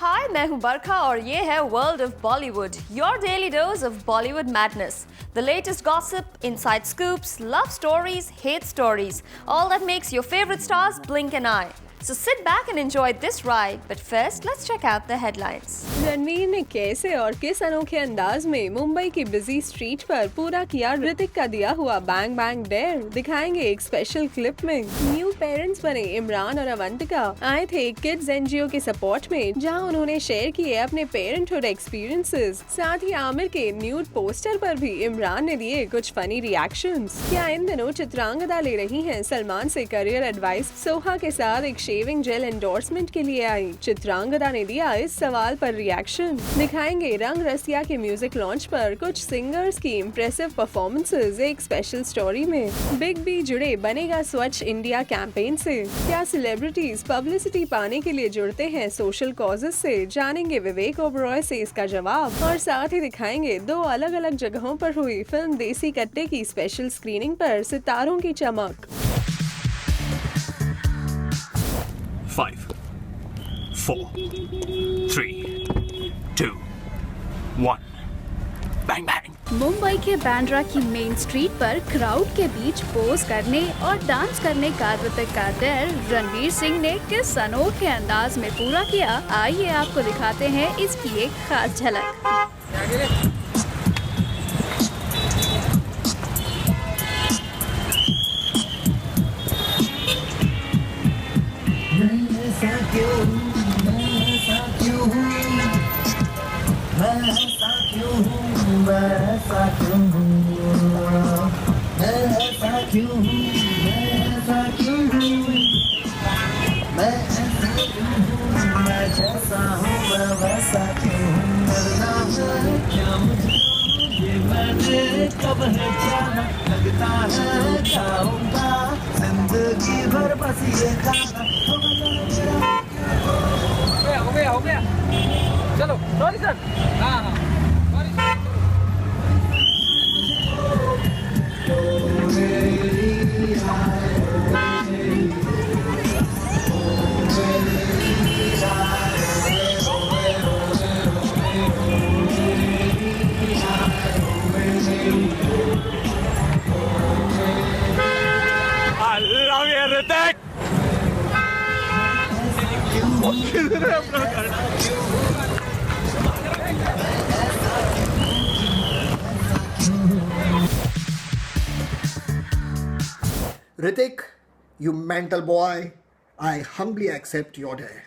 हाय, मैं हूँ बरखा और ये है world of Bollywood, your daily dose of Bollywood madness. The latest gossip, inside scoops, love stories, hate stories, all that makes your favorite stars blink an eye. So sit back and enjoy this ride, but first let's check out the headlines. Ranveer ने कैसे और किस अनोखे अंदाज में मुंबई की busy street पर पूरा किया ऋतिक का दिया हुआ बैंग बैंग डेयर, दिखाएंगे एक स्पेशल क्लिप में. न्यू पेरेंट्स बने इमरान और अवंतिका आए थे किड्स एनजीओ के सपोर्ट में, जहां उन्होंने शेयर किए अपने पेरेंटहुड एक्सपीरियंसेस. साथ ही आमिर के न्यूड पोस्टर पर भी इमरान ने दिए कुछ फनी रिएक्शंस. क्या इन दिनों चित्रांगदा ले रही हैं सलमान से करियर एडवाइस? सोहा के साथ एक शेविंग जेल एंडोर्समेंट के लिए आई. चित्रांगदा ने दिया इस सवाल पर रिएक्शन. दिखाएंगे रंग रसिया के म्यूजिक लॉन्च पर कुछ सिंगर्स की इम्प्रेसिव परफॉर्मेंसेस एक स्पेशल स्टोरी में. बिग बी जुड़े बनेगा स्वच्छ इंडिया कैंपेन से. क्या सेलिब्रिटीज पब्लिसिटी पाने के लिए जुड़ते हैं सोशल कॉजेस से? जानेंगे विवेक ओबरॉय से इसका जवाब. और साथ ही दिखाएंगे दो अलग अलग जगहों पर हुई फिल्म देसी कट्टे की स्पेशल स्क्रीनिंग पर सितारों की चमक. 5, 4, 3, 2, 1. Bang bang. मुंबई के बांद्रा की मेन स्ट्रीट पर क्राउड के बीच पोज करने और डांस करने का ऋतिक का डेयर रणवीर सिंह ने किस अनोखे अंदाज में पूरा किया, आइए आपको दिखाते हैं इसकी एक खास झलक. कब है जाना लगता है जाऊंगा जिंदगी भर बस ये गाना. हो गया चलो. Sorry sir. हाँ I love you, Hrithik. Hrithik, you mental boy, I humbly accept your dare.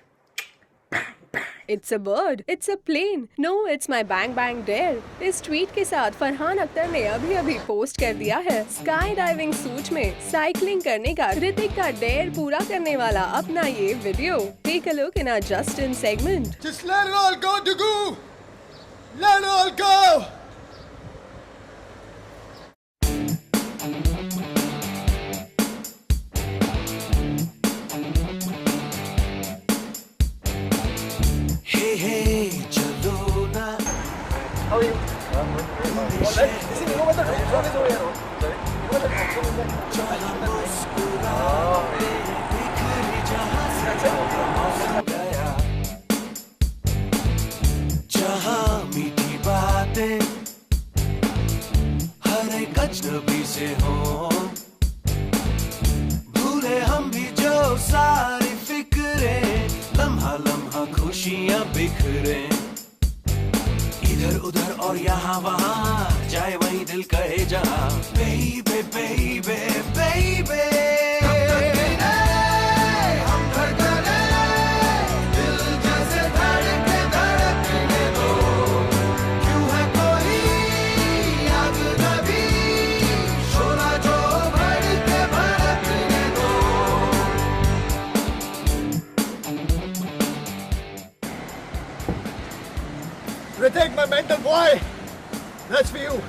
It's a bird, it's a plane, no it's my bang bang dare. इस ट्वीट के साथ फरहान अख्तर ने अभी पोस्ट कर दिया है स्काई डाइविंग सूट में साइकिलिंग करने का ऋतिक का डेयर पूरा करने वाला अपना ये video. Take a look in our just in segment. Just let it all go, Dugu! Let it all go! जहाँ मीठी बातें हर एक अजनबी से हो, भूले हम भी जो सारी फिक्रें, लम्हा लम्हा खुशियाँ बिखरे. इधर उधर और यहाँ वहाँ जाए वहीं दिल कहे जहाँ. Baby, baby, baby. हम धड़कने, दिल जैसे धड़के धड़कने दो. क्यों है कोई आग नबी, शोला जो भड़के भड़कने दो. Hrithik, my mental boy, that's for you.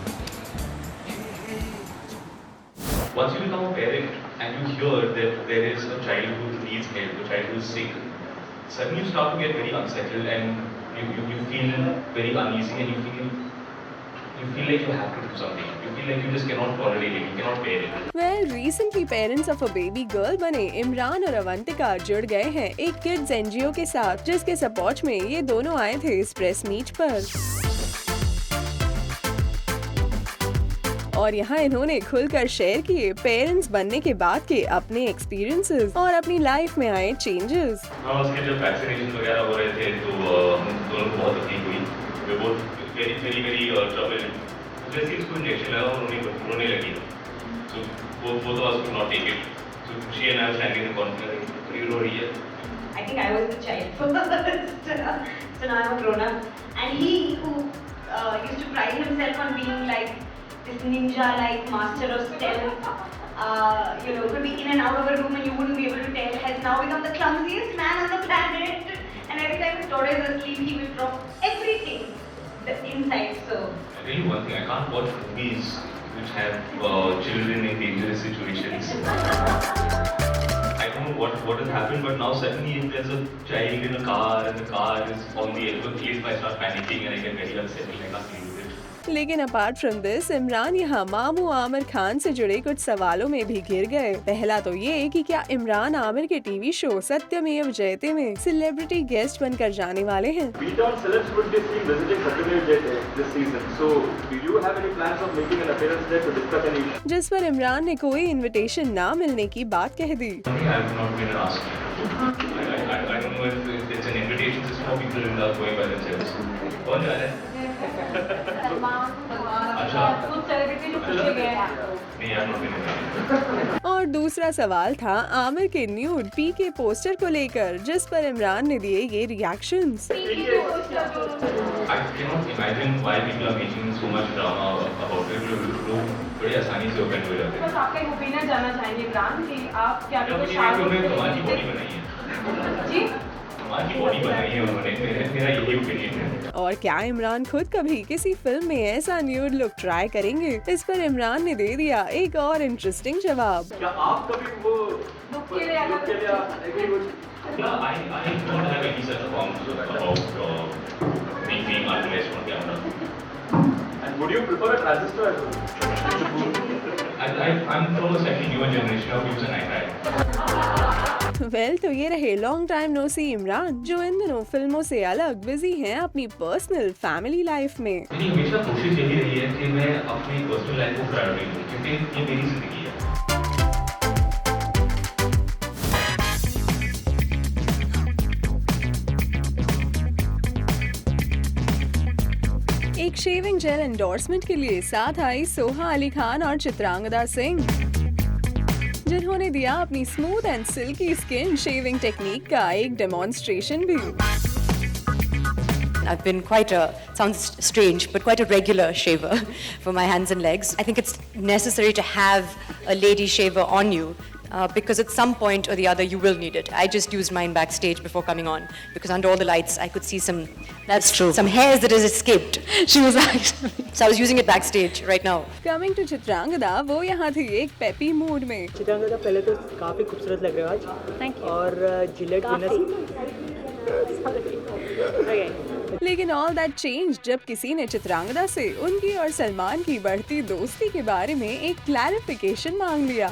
Once you become a parent and you hear that there is a child who needs help, a child who is sick, suddenly you start to get very unsettled and you feel very uneasy and you feel you feel like you have to do something. You feel like you just cannot tolerate it. You cannot bear it. Well, recently parents of a baby girl बने इमरान और अवंतिका जुड़ गए हैं एक kids NGO के साथ, जिसके support में ये दोनों आए थे इस प्रेस मीट पर। और यहाँ इन्होंने खुलकर शेयर किए पेरेंट्स बनने के बाद के अपने एक्सपीरियंसेस और अपनी लाइफ में आए चेंजेस। हाँ, उसके जब वैक्सीनेशन वगैरह हो रहे थे तो हम दोनों को बहुत तकलीफ हुई। वे बहुत वेरी ट्रबल। जैसे इसको इंजेक्शन लगा और रोने लगी, तो वो तो could not take it. So she and I were standing in the corner, like, रो रही है। I think I was the child first, so now I'm a grown up. And he who used to pride himself on being like this ninja-like master of stealth, could be in and out of a room and you wouldn't be able to tell, has now become the clumsiest man on the planet. And every time his daughter is asleep, he will drop everything, the inside. So I tell you one thing, I can't watch movies which have children in dangerous situations. I don't know what has happened, but now suddenly if there's a child in a car and the car is on the edge of a cliff, I start panicking and I get very upset and I can't deal with it. लेकिन apart from this Imran यहाँ मामू आमिर खान से जुड़े कुछ सवालों में भी घिर गए। पहला तो ये कि क्या इमरान आमिर के टीवी शो सत्यमेव जयते में सेलिब्रिटी गेस्ट बनकर जाने वाले हैं। जिस पर इमरान ने कोई इन्विटेशन ना मिलने की बात कह दी। और दूसरा सवाल था आमिर के न्यूड पीके पोस्टर को लेकर, जिस पर इमरान ने दिए ये रिएक्शंस। बड़ी आसानी से ओपन हो जाते हैं। बस आपका एक ओपिनियन जानना चाहेंगे इमरान कि आप क्या बॉडी बनाई है जी बॉडी बनाई है उन्होंने, मेरा यही ओपिनियन है। और क्या इमरान खुद कभी किसी फिल्म में ऐसा न्यूड लुक ट्राई करेंगे? इस पर इमरान ने दे दिया एक और इंटरेस्टिंग जवाब। क्या आप कभी वो लुक के लिए agree would I don't have any such qualms about being unrest on camera. And would you prefer a transistor as well? I'm from a slightly newer generation of views and I try. Well तो ये रहे long time no सी इमरान, जो इन दिनों फिल्मों से अलग busy हैं अपनी पर्सनल फैमिली लाइफ में। मेरी हमेशा कोशिश यही रही है कि मैं अपनी पर्सनल लाइफ को प्रायोरिटी दूं, क्योंकि ये मेरी जिंदगी है। एक शेविंग जेल एंडोर्समेंट के लिए साथ आई सोहा अली खान और चित्रांगदा सिंह, जिन्होंने दिया अपनी smooth and silkie skin shaving technique का एक डेमोन्स्ट्रेशन भी। I've been quite a, sounds strange, but quite a regular shaver for my hands and legs. I think it's necessary to have a lady shaver on you because at some point or the other you will need it. I just used mine backstage before coming on because under all the lights I could see some hairs that has escaped. She was actually, so I was using it backstage right now. Coming to Chitrangada, वो यहाँ थी एक peppy mood में। चित्रांगदा पहले तो काफी खूबसूरत लग रहे हो आज। Thank you. और जिलेट लेकिन ऑल दैट चेंज जब किसी ने चित्रांगदा से उनकी और सलमान की बढ़ती दोस्ती के बारे में एक क्लैरिफिकेशन मांग लिया।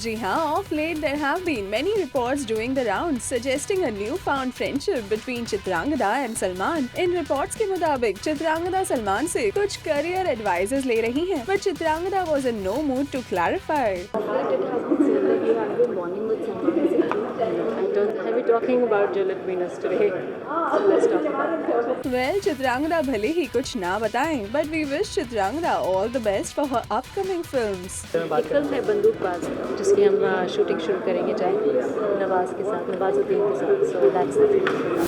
जी हाँ, of late there have been many reports doing the rounds suggesting a new found friendship between Chitrangada and Salman. इन रिपोर्ट्स के मुताबिक चित्रांगदा सलमान से कुछ करियर एडवाइजेस ले रही हैं, but Chitrangada was in no mood to clarify. Well, Chitrangada भले ही कुछ ना बताएं, but we wish Chitrangada all the best for her upcoming films. एक फिल्म है बंदूकबाज, जिसकी हम शूटिंग शुरू करेंगे जल्द नवाज के साथ, नवाजुद्दीन के साथ, so that's the film.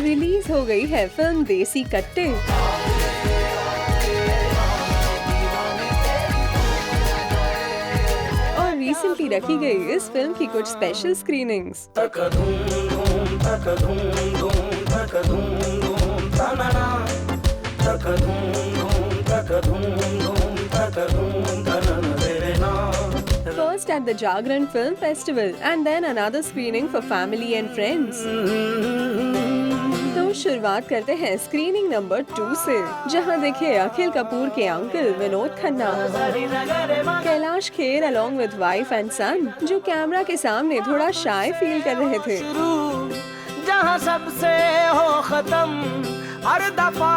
Release हो गई है फिल्म देसी कट्टे। और रिसेंटली रखी गई इस फिल्म की कुछ स्पेशल स्क्रीनिंग्स। धूम धूम at the Jagran Film Festival and then another screening for family and friends. तो शुरुआत करते हैं स्क्रीनिंग नंबर 2 से, जहां देखे अखिल कपूर के uncle Vinod Khanna, Kailash Kher along with wife and son, जो कैमरा के सामने थोड़ा शाय फील कर रहे थे। जहाँ सबसे हो खत्म हर दफा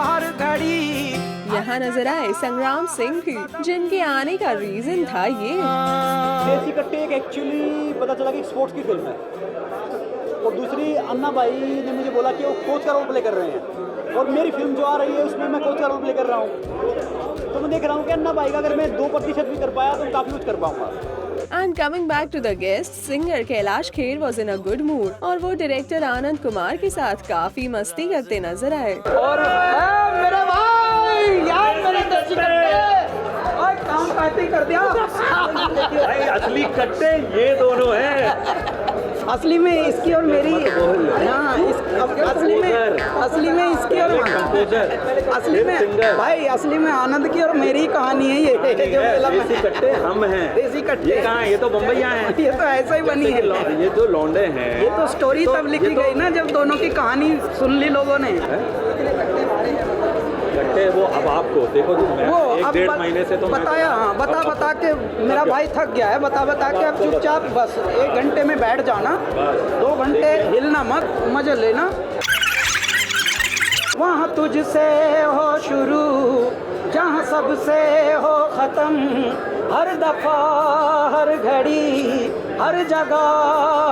हर घड़ी। यहाँ नजर आए संग्राम सिंह भी, जिनके आने का रीजन था ये। देसी कट्टे एक एक्चुअली पता चला कि स्पोर्ट्स की फिल्म है, और दूसरी अन्ना भाई ने मुझे बोला कि वो कोच का रोल प्ले कर रहे हैं, और मेरी फिल्म जो आ रही है उसमें मैं कोच का रोल प्ले कर रहा हूँ। तो मैं देख रहा हूँ कि अन्ना भाई का अगर मैं 2% भी कर पाया तो काफी कुछ कर पाऊंगा। And coming back to the guest, singer Kailash Kher was in a good mood, और वो डायरेक्टर आनंद कुमार के साथ काफी मस्ती करते नजर आए। और मेरे भाई यार मेरे देसी कट्टे और काम काटे कर दिया। भाई असली कट्टे ये दोनों हैं। असली में इसकी और मेरी, हाँ असली में इसकी और असली में भाई असली में आनंद की और मेरी कहानी है ये। देसी कट्टे हम हैं। देसी कट्टे कहाँ है? ये तो बम्बईया हैं। ये तो ऐसा ही बनी है। ये जो लौंडे हैं, ये तो स्टोरी तब लिखी गई ना जब दोनों की कहानी सुन ली लोगों ने। कट्टे वो अब आपको देखो वो 1-1.5 महीने से तो बताया, हाँ बता के मेरा भाई थक गया है, बता के अब चुपचाप बस 1 घंटे में बैठ जाना, 2 घंटे हिलना मत, मजे लेना। वहाँ तुझसे हो शुरू जहाँ सबसे हो खत्म, हर दफा हर घड़ी हर जगह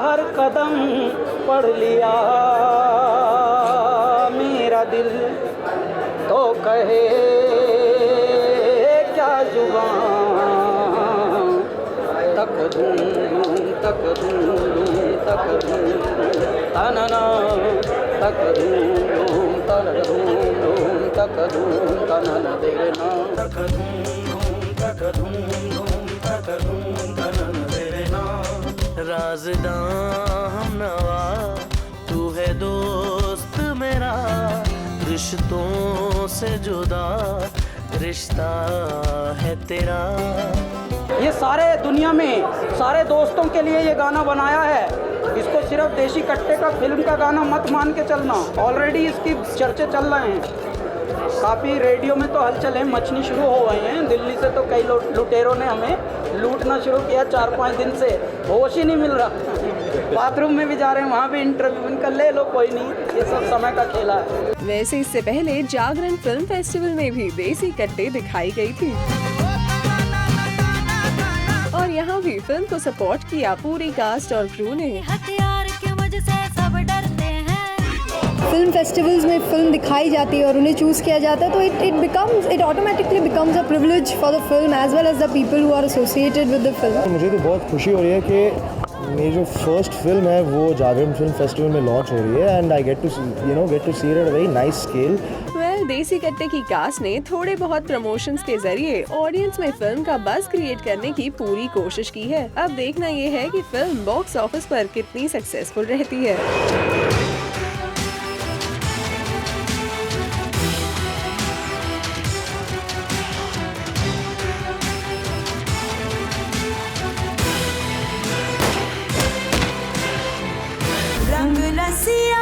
हर कदम, पढ़ लिया मेरा दिल तो कहे क्या जुबान, तक दूं तक तनना तक दूं तनन देना तक दूं तनन देना। राज़दां हमनवा तू है दोस्त मेरा, रिश्तों से जुदा रिश्ता है तेरा। ये सारे दुनिया में सारे दोस्तों के लिए ये गाना बनाया है, इसको सिर्फ देसी कट्टे का फिल्म का गाना मत मान के चलना। ऑलरेडी इसकी चर्चे चल रहे हैं, काफ़ी रेडियो में तो हलचल है, मचनी शुरू हो गई हैं। दिल्ली से तो कई लुटेरों ने हमें लूटना शुरू किया, 4-5 दिन से होश ही नहीं मिल रहा। बाथरूम में भी जा रहे हैं, वहाँ भी इंटरव्यू इनका ले लो, कोई नहीं, ये सब समय का खेला है। वैसे इससे पहले जागरण फिल्म फेस्टिवल में भी देसी कट्टे दिखाई गई थी, और यहाँ भी फिल्म को सपोर्ट किया पूरी कास्ट और क्रू ने। फिल्म फेस्टिवल्स में फिल्म दिखाई जाती है और उन्हें चूज़ किया जाता है, तो it automatically becomes a privilege for the film as well as the people who are associated with the film. मुझे तो बहुत खुशी हो रही है कि मेरी जो फर्स्ट फिल्म है वो जागरण फिल्म फेस्टिवल में लॉन्च हो रही है, and I get to see it at a very nice scale. देसी कट्टे की कास्ट ने थोड़े बहुत प्रमोशंस के जरिए ऑडियंस में फिल्म का बज़ क्रिएट करने की पूरी कोशिश की है। अब देखना ये है कि फिल्म बॉक्स ऑफिस पर कितनी सक्सेसफुल रहती है। रंग रसिया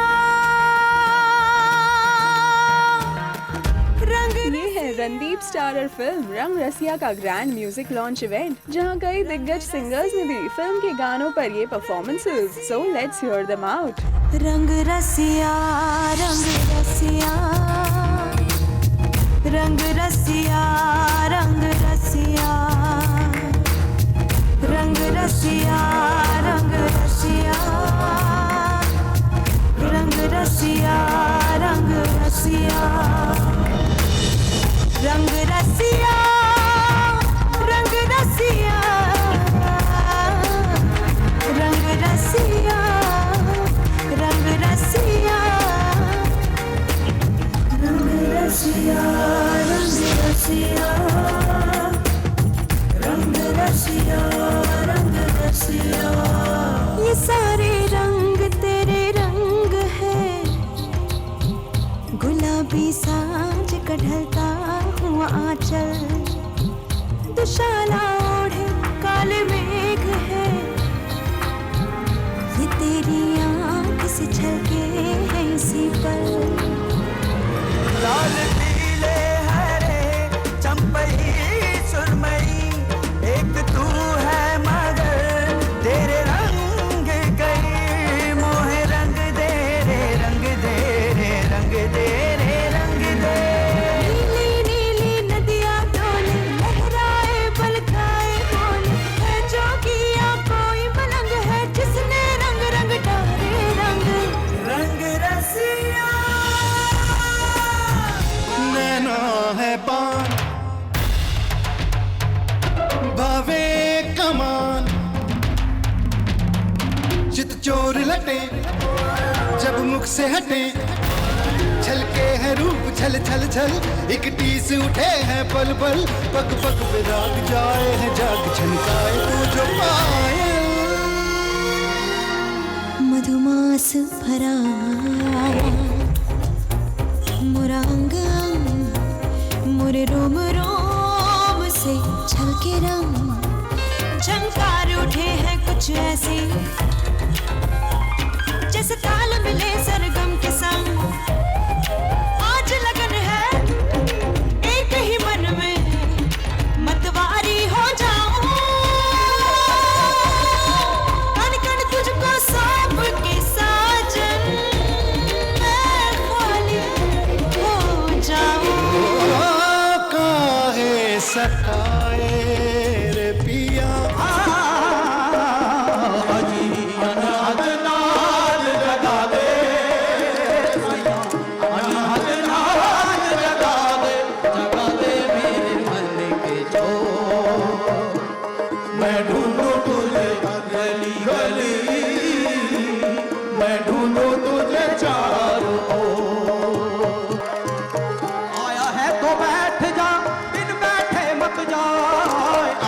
ये है रणदीप स्टारर फिल्म रंग रसिया का ग्रैंड म्यूजिक लॉन्च इवेंट, जहां कई दिग्गज सिंगर्स ने दी फिल्म के गानों पर ये performances. So let's hear them out. रंग रसिया रंग रसिया रंग रसिया रंग रसिया रंग रसिया रंग रसिया रंग रसिया रंग रसिया रंग रसिया रंग रसिया रंग रसिया रंग रसिया रंग रसिया रंग रसिया रंग रसिया रंग रसिया। ये सारे रंग तेरे रंग है, गुलाबी सांझ का ढलता हुआ आंचल, दुशाला ओढ़े काले में छलके हैं इसी पल। लाल पीले हरे चंपई सुरमई एक तू है मगर तेरे रंग कई मोहे रंग दे रे रंग दे रे रंग दे रे रंग दे। नीली नीली नदियाँ डोले लहराए बल खाए बोले है जो किया कोई मलंग है जिसने रंग रंग डाले रंग रंग रसिया नैना है पान भावे कमान चित चोर लटे जब मुख से हटे छलके हैं रूप छल छल छल एक टीस उठे हैं पल पल पग पग पे राग जाए हैं जाग छनकाए तू जो पाए। मधुमास भरा मोरा अंग मोरे रोम रोम से छलके रंग झंकार उठे हैं कुछ ऐसे जैसे ताल मिले सरगम के संग। आज लगन है एक ही मन में मतवारी हो जाऊं कण कण तुझको सौंप के साजन मैं खाली हो जाऊं। काहे सताए रे पिया अनाथ नाद जगा दे अनाथ नाद जगा दे मेरे मन के चोर। मैं ढूंढूं तुझे गली गली मैं ढूंढूं तुझे चारों ओर। आया है तो बैठ जा बिन बैठे मत जा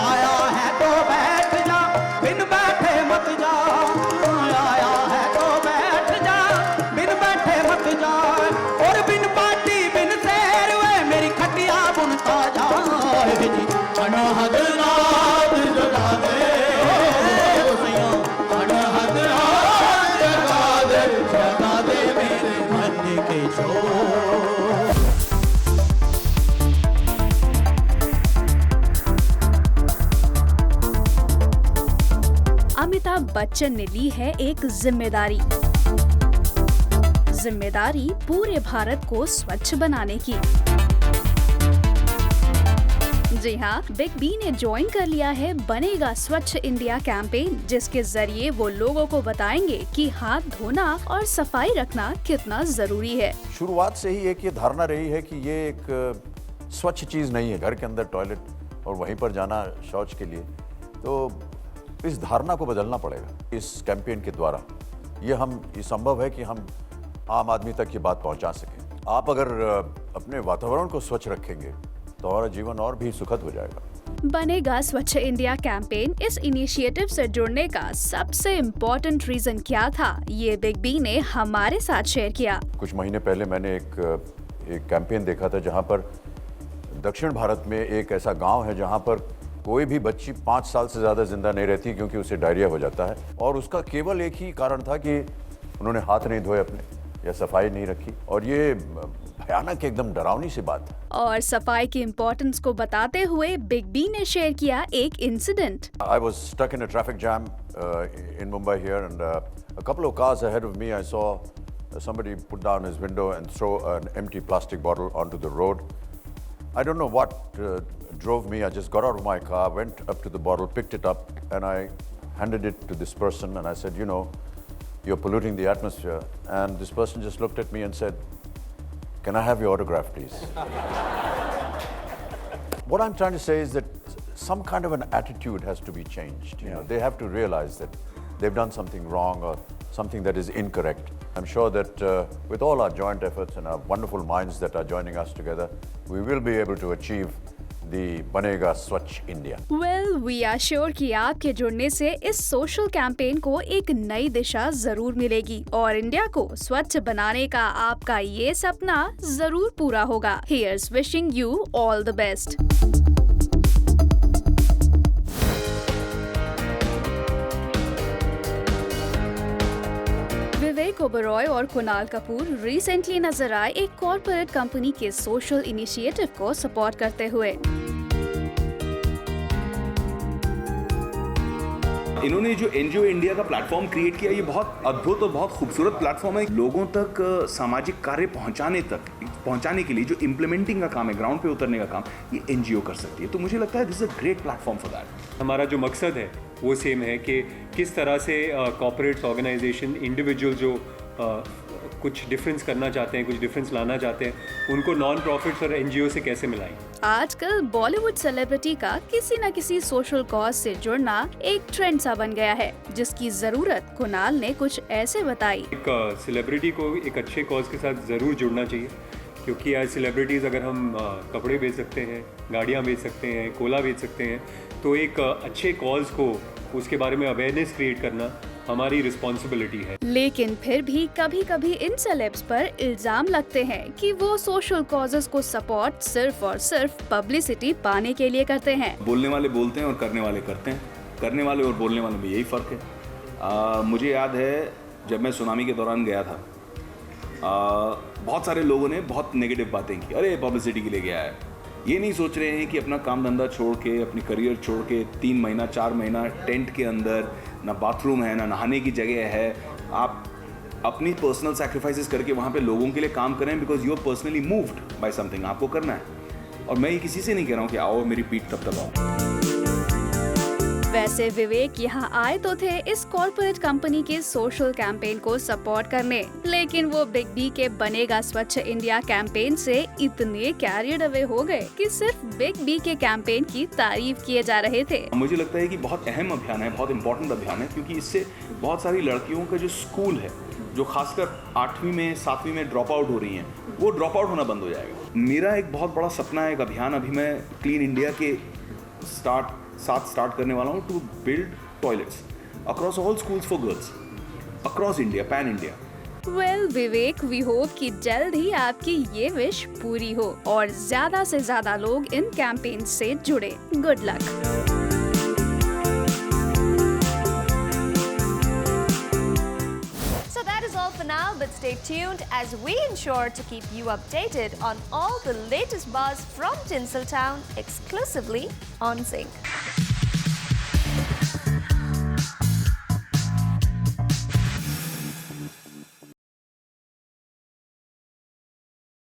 आया है तो बैठ जा बिन बैठे मत जा आया है तो बैठ जा बिन बैठे मत जा और बिन पाटी बिन सैर वे मेरी खटिया बुनता जा। अनहद नाद जगा दे अनहद नाद जगा दे मेरे मन के छोर। अमिताभ बच्चन ने ली है एक जिम्मेदारी पूरे भारत को स्वच्छ बनाने की। जी हाँ, बिग बी ने ज्वाइन कर लिया है बनेगा स्वच्छ इंडिया कैंपेन, जिसके जरिए वो लोगों को बताएंगे कि हाथ धोना और सफाई रखना कितना जरूरी है। शुरुआत से ही एक ये धारणा रही है कि ये एक स्वच्छ चीज नहीं है, घर के अंदर टॉयलेट और वहीं पर जाना शौच के लिए। तो इस धारणा को बदलना पड़ेगा इस कैंपेन के द्वारा। ये संभव है कि हम आम आदमी तक ये बात पहुंचा सकें। आप अगर अपने वातावरण को स्वच्छ रखेंगे तो हमारा जीवन और भी सुखद हो जाएगा। बनेगा स्वच्छ इंडिया कैंपेन इस इनिशिएटिव से जुड़ने का सबसे इम्पोर्टेंट रीजन क्या था, ये बिग बी ने हमारे साथ शेयर किया। कुछ महीने पहले मैंने एक कैंपेन देखा था जहां पर दक्षिण भारत में एक ऐसा गांव है जहां पर कोई भी बच्ची 5 साल से ज्यादा जिंदा नहीं रहती क्योंकि उसे डायरिया हो जाता है। और उसका केवल एक ही कारण था कि उन्होंने हाथ नहीं धोए अपने या सफाई नहीं रखी। और ये भयानक एकदम डरावनी सी बात है। और सफाई की इम्पोर्टेंस को बताते हुए बिग बी ने शेयर किया एक incident. I was stuck in a traffic jam in Mumbai here, and a couple of cars ahead of me, I saw somebody put down his window and throw an empty plastic bottle onto the road. I don't know what drove me. I just got out of my car, went up to the bottle, picked it up, and I handed it to this person, and I said, you know, you're polluting the atmosphere. And this person just looked at me and said, can I have your autograph, please? What I'm trying to say is that some kind of an attitude has to be changed. You know, they have to realize that they've done something wrong or something that is incorrect. I'm sure that with all our joint efforts and our wonderful minds that are joining us together, we will be able to achieve the बनेगा स्वच्छ India. Well, we are sure कि आपके जुड़ने से इस social campaign को एक नई दिशा जरूर मिलेगी और इंडिया को स्वच्छ बनाने का आपका ये सपना जरूर पूरा होगा। Here's wishing you all the best. Vivek Oberoi और कुणाल कपूर रिसेंटली नजर आए एक कॉर्पोरेट कंपनी के सोशल इनिशिएटिव को सपोर्ट करते हुए। इन्होंने जो एनजीओ इंडिया का प्लेटफॉर्म क्रिएट किया, ये बहुत अद्भुत और बहुत खूबसूरत प्लेटफॉर्म है। लोगों तक सामाजिक कार्य पहुंचाने के लिए जो इम्प्लीमेंटिंग का काम है, ग्राउंड पे उतरने का काम, ये एनजीओ कर सकती है। तो मुझे लगता है this is a great platform for that. हमारा जो मकसद है वो सेम है कि किस तरह से कॉर्पोरेट्स, ऑर्गेनाइजेशन, इंडिविजुअल जो कुछ डिफरेंस करना चाहते हैं, कुछ डिफरेंस लाना चाहते हैं, उनको नॉन प्रॉफिट्स और एनजीओ से कैसे मिलाएं। आजकल बॉलीवुड सेलिब्रिटी का किसी न किसी सोशल कॉज से जुड़ना एक ट्रेंड सा बन गया है, जिसकी जरूरत कुणाल ने कुछ ऐसे बताई। एक सेलिब्रिटी को एक अच्छे कॉज के साथ जरूर जुड़ना चाहिए, क्योंकि एज सेलिब्रिटीज़ अगर हम कपड़े बेच सकते हैं, गाड़ियाँ बेच सकते हैं, कोला बेच सकते हैं, तो एक अच्छे कॉज को, उसके बारे में अवेयरनेस क्रिएट करना हमारी रिस्पॉन्सिबिलिटी है। लेकिन फिर भी कभी कभी इन सेलेब्स पर इल्जाम लगते हैं कि वो सोशल कॉजेस को सपोर्ट सिर्फ और सिर्फ पब्लिसिटी पाने के लिए करते हैं। बोलने वाले बोलते हैं और करने वाले करते हैं। करने वाले और बोलने वाले में यही फ़र्क है। मुझे याद है जब मैं सुनामी के दौरान गया था, बहुत सारे लोगों ने बहुत नेगेटिव बातें की। अरे पब्लिसिटी के लिए गया है। ये नहीं सोच रहे हैं कि अपना काम धंधा छोड़ के, अपनी करियर छोड़ के 3 महीना 4 महीना टेंट के अंदर, ना बाथरूम है, ना नहाने की जगह है, आप अपनी पर्सनल सैक्रिफाइसेस करके वहाँ पे लोगों के लिए काम करें, because you are personally moved by something. आपको करना है। और मैं ये किसी से नहीं कह रहा हूँ कि आओ मेरी पीठ तब दबाओ। वैसे विवेक यहाँ आए तो थे इस कॉर्पोरेट कंपनी के सोशल कैंपेन को सपोर्ट करने, लेकिन वो बिग बी के बनेगा स्वच्छ इंडिया कैंपेन से इतने कैरियड अवे हो गए कि सिर्फ बिग बी के कैंपेन की तारीफ किए जा रहे थे। मुझे लगता है कि बहुत अहम अभियान है, बहुत इंपॉर्टेंट अभियान है, क्योंकि इससे बहुत सारी लड़कियों का जो स्कूल है, जो खासकर 8वीं में 7वीं में ड्रॉप आउट हो रही हैं, वो ड्रॉप आउट होना बंद हो जाएगा। मेरा एक बहुत बड़ा सपना है, एक अभियान अभी मैं क्लीन इंडिया के साथ स्टार्ट करने वाला हूँ, to build toilets across all schools for girls across India, pan India. Well Vivek, we hope कि जल्द ही आपकी ये विश पूरी हो और ज्यादा से ज्यादा लोग इन कैंपेन से जुड़े। Good luck. For now, but stay tuned as we ensure to keep you updated on all the latest buzz from Tinseltown exclusively on Sync.